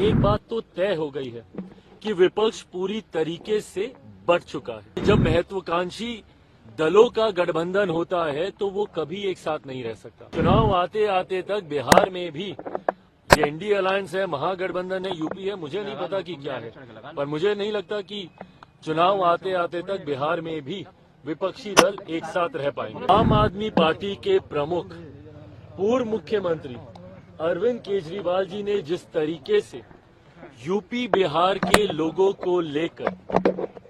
एक बात तो तय हो गई है कि विपक्ष पूरी तरीके से बढ़ चुका है। जब महत्वाकांक्षी दलों का गठबंधन होता है तो वो कभी एक साथ नहीं रह सकता। चुनाव आते आते तक बिहार में भी ये एनडीए अलायंस है, महागठबंधन है, यूपी है, मुझे नहीं पता कि क्या है, पर मुझे नहीं लगता कि चुनाव आते आते तक बिहार में भी विपक्षी दल एक साथ रह पाएंगे। आम आदमी पार्टी के प्रमुख पूर्व मुख्यमंत्री अरविंद केजरीवाल जी ने जिस तरीके से यूपी बिहार के लोगों को लेकर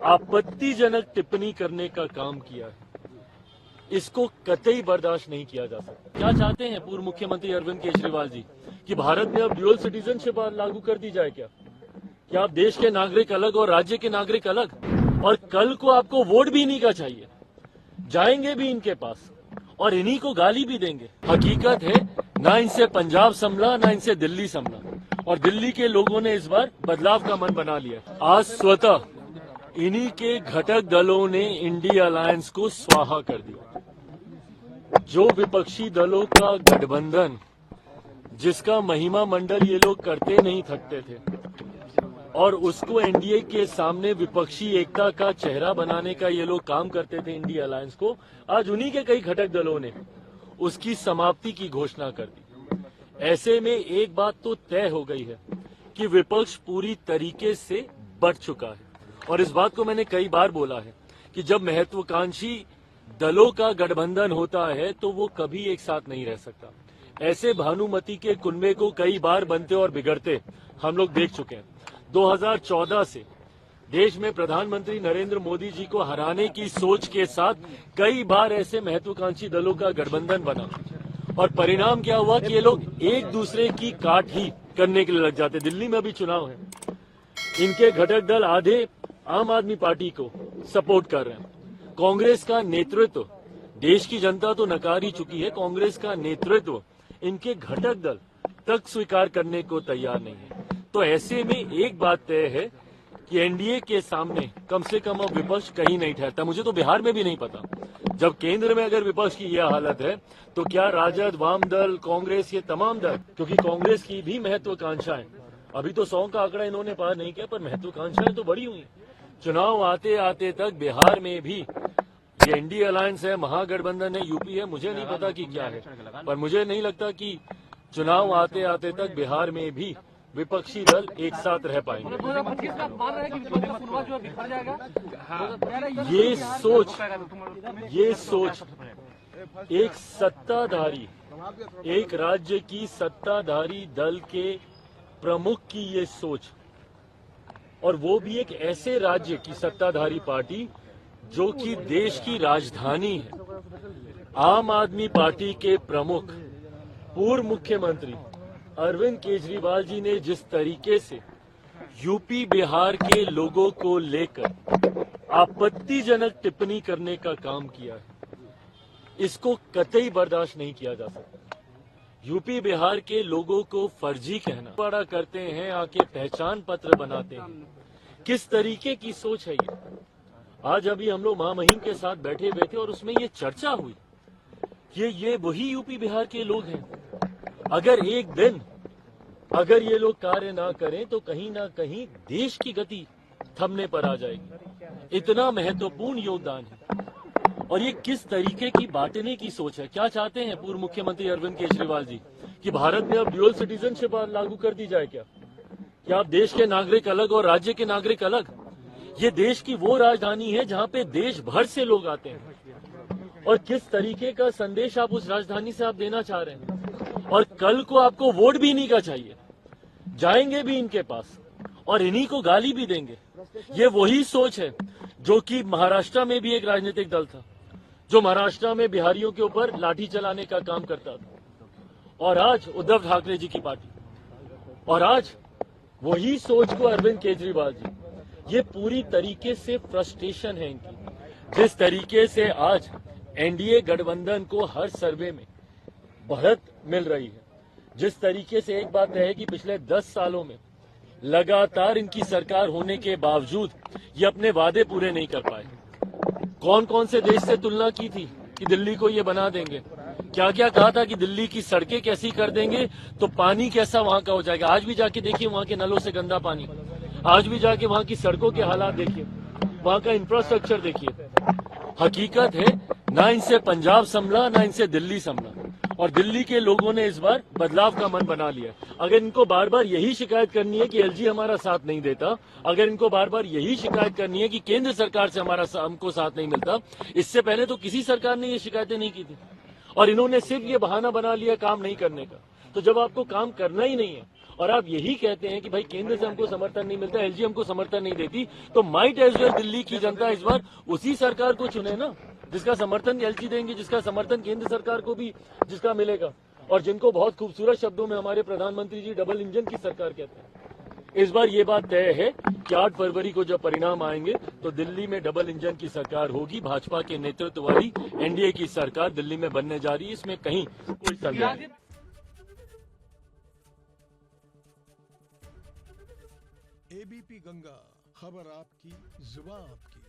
आपत्तिजनक टिप्पणी करने का काम किया है, इसको कतई बर्दाश्त नहीं किया जा सकता। क्या चाहते हैं पूर्व मुख्यमंत्री अरविंद केजरीवाल जी कि भारत में अब ड्यूअल सिटीजनशिप लागू कर दी जाए क्या आप देश के नागरिक अलग और राज्य के नागरिक अलग, और कल को आपको वोट भी इन्हीं का चाहिए, जाएंगे भी इनके पास और इन्हीं को गाली भी देंगे। हकीकत है ना इनसे पंजाब संभला ना इनसे दिल्ली संभला, और दिल्ली के लोगों ने इस बार बदलाव का मन बना लिया। आज स्वतः इन्हीं के घटक दलों ने इंडिया अलायंस को स्वाहा कर दिया। जो विपक्षी दलों का गठबंधन जिसका महिमा मंडल ये लोग करते नहीं थकते थे और उसको एनडीए के सामने विपक्षी एकता का चेहरा बनाने का ये लोग काम करते थे इंडिया अलायंस को, आज उन्हीं के कई घटक दलों ने उसकी समाप्ति की घोषणा कर दी। ऐसे में एक बात तो तय हो गई है कि विपक्ष पूरी तरीके से बढ़ चुका है, और इस बात को मैंने कई बार बोला है कि जब महत्वाकांक्षी दलों का गठबंधन होता है तो वो कभी एक साथ नहीं रह सकता। ऐसे भानुमति के कुनबे को कई बार बनते और बिगड़ते हम लोग देख चुके हैं। 2014 से देश में प्रधानमंत्री नरेंद्र मोदी जी को हराने की सोच के साथ कई बार ऐसे महत्वाकांक्षी दलों का गठबंधन बना, और परिणाम क्या हुआ कि ये लोग एक दूसरे की काट ही करने के लिए लग जाते। दिल्ली में अभी चुनाव है, इनके घटक दल आधे आम आदमी पार्टी को सपोर्ट कर रहे हैं। कांग्रेस का नेतृत्व, देश की जनता तो नकार ही चुकी है, कांग्रेस का नेतृत्व इनके घटक दल तक स्वीकार करने को तैयार नहीं है। तो ऐसे में एक बात तय है कि एनडीए के सामने कम से कम अब विपक्ष कहीं नहीं ठहरता। मुझे तो बिहार में भी नहीं पता, जब केंद्र में अगर विपक्ष की यह हालत है तो क्या राजद, वाम दल, कांग्रेस, ये तमाम दल, क्योंकि कांग्रेस की भी महत्वाकांक्षाएं, अभी तो 100 का आंकड़ा इन्होंने पार नहीं किया, पर महत्वाकांक्षाएं तो बड़ी हुई। चुनाव आते आते तक बिहार में भी ये एनडीए अलायंस है, महागठबंधन है, यूपी है, मुझे नहीं पता कि क्या है, पर मुझे नहीं लगता कि चुनाव आते आते तक बिहार में भी विपक्षी दल एक साथ रह पाएंगे। ये सोच एक सत्ताधारी, एक राज्य की सत्ताधारी दल के प्रमुख की ये सोच, और वो भी एक ऐसे राज्य की सत्ताधारी पार्टी जो कि देश की राजधानी है। आम आदमी पार्टी के प्रमुख पूर्व मुख्यमंत्री अरविंद केजरीवाल जी ने जिस तरीके से यूपी बिहार के लोगों को लेकर आपत्तिजनक टिप्पणी करने का काम किया है, इसको कतई बर्दाश्त नहीं किया जा सकता। यूपी बिहार के लोगों को फर्जी कहना, बड़ा करते हैं, आके पहचान पत्र बनाते हैं, किस तरीके की सोच है ये। आज अभी हम लोग महामहिम के साथ बैठे हुए थे और उसमें ये चर्चा हुई कि ये वही यूपी बिहार के लोग हैं। अगर एक दिन अगर ये लोग कार्य ना करें तो कहीं ना कहीं देश की गति थमने पर आ जाएगी। इतना महत्वपूर्ण योगदान है, और ये किस तरीके की बांटने की सोच है। क्या चाहते हैं पूर्व मुख्यमंत्री अरविंद केजरीवाल जी कि भारत में अब ड्यूअल सिटीजनशिप लागू कर दी जाए क्या आप देश के नागरिक अलग और राज्य के नागरिक अलग। ये देश की वो राजधानी है जहाँ पे देश भर से लोग आते हैं, और किस तरीके का संदेश आप उस राजधानी से आप देना चाह रहे हैं, और कल को आपको वोट भी इन्हीं का चाहिए, जाएंगे भी इनके पास और इन्हीं को गाली भी देंगे। ये वही सोच है जो कि महाराष्ट्र में भी एक राजनीतिक दल था, जो महाराष्ट्र में बिहारियों के ऊपर लाठी चलाने का काम करता था, और आज उद्धव ठाकरे जी की पार्टी, और आज वही सोच को अरविंद केजरीवाल जी, ये पूरी तरीके से फ्रस्ट्रेशन है इनकी। जिस तरीके से आज एनडीए गठबंधन को हर सर्वे में बढ़त मिल रही है, जिस तरीके से एक बात है कि पिछले 10 सालों में लगातार इनकी सरकार होने के बावजूद ये अपने वादे पूरे नहीं कर पाए। कौन कौन से देश से तुलना की थी कि दिल्ली को ये बना देंगे, क्या क्या कहा था कि दिल्ली की सड़कें कैसी कर देंगे तो पानी कैसा वहां का हो जाएगा। आज भी जाके देखिए वहां के नलों से गंदा पानी, आज भी जाके वहां की सड़कों के हालात देखिए, वहां का इंफ्रास्ट्रक्चर देखिए। हकीकत है ना इनसे पंजाब संभला ना इनसे दिल्ली संभला, और दिल्ली के लोगों ने इस बार बदलाव का मन बना लिया। अगर इनको बार बार यही शिकायत करनी है कि एलजी हमारा साथ नहीं देता, अगर इनको बार बार यही शिकायत करनी है कि केंद्र सरकार से हमको साथ नहीं मिलता, इससे पहले तो किसी सरकार ने ये शिकायतें नहीं की थी, और इन्होंने सिर्फ ये बहाना बना लिया काम नहीं करने का। तो जब आपको काम करना ही नहीं है और आप यही कहते हैं कि भाई केंद्र से हमको समर्थन नहीं मिलता, एलजी हमको समर्थन नहीं देती, तो माइट एज वेल दिल्ली की जनता इस बार उसी सरकार को चुने ना जिसका समर्थन एलजी देंगे, जिसका समर्थन केंद्र सरकार को भी जिसका मिलेगा, और जिनको बहुत खूबसूरत शब्दों में हमारे प्रधानमंत्री जी डबल इंजन की सरकार कहते हैं। इस बार ये बात तय है कि 8 फरवरी को जब परिणाम आएंगे तो दिल्ली में डबल इंजन की सरकार होगी। भाजपा के नेतृत्व वाली एनडीए की सरकार दिल्ली में बनने जा रही है, इसमें कहीं कोई संदेह नहीं। एबीपी गंगा, खबर आपकी, जुबान आपकी।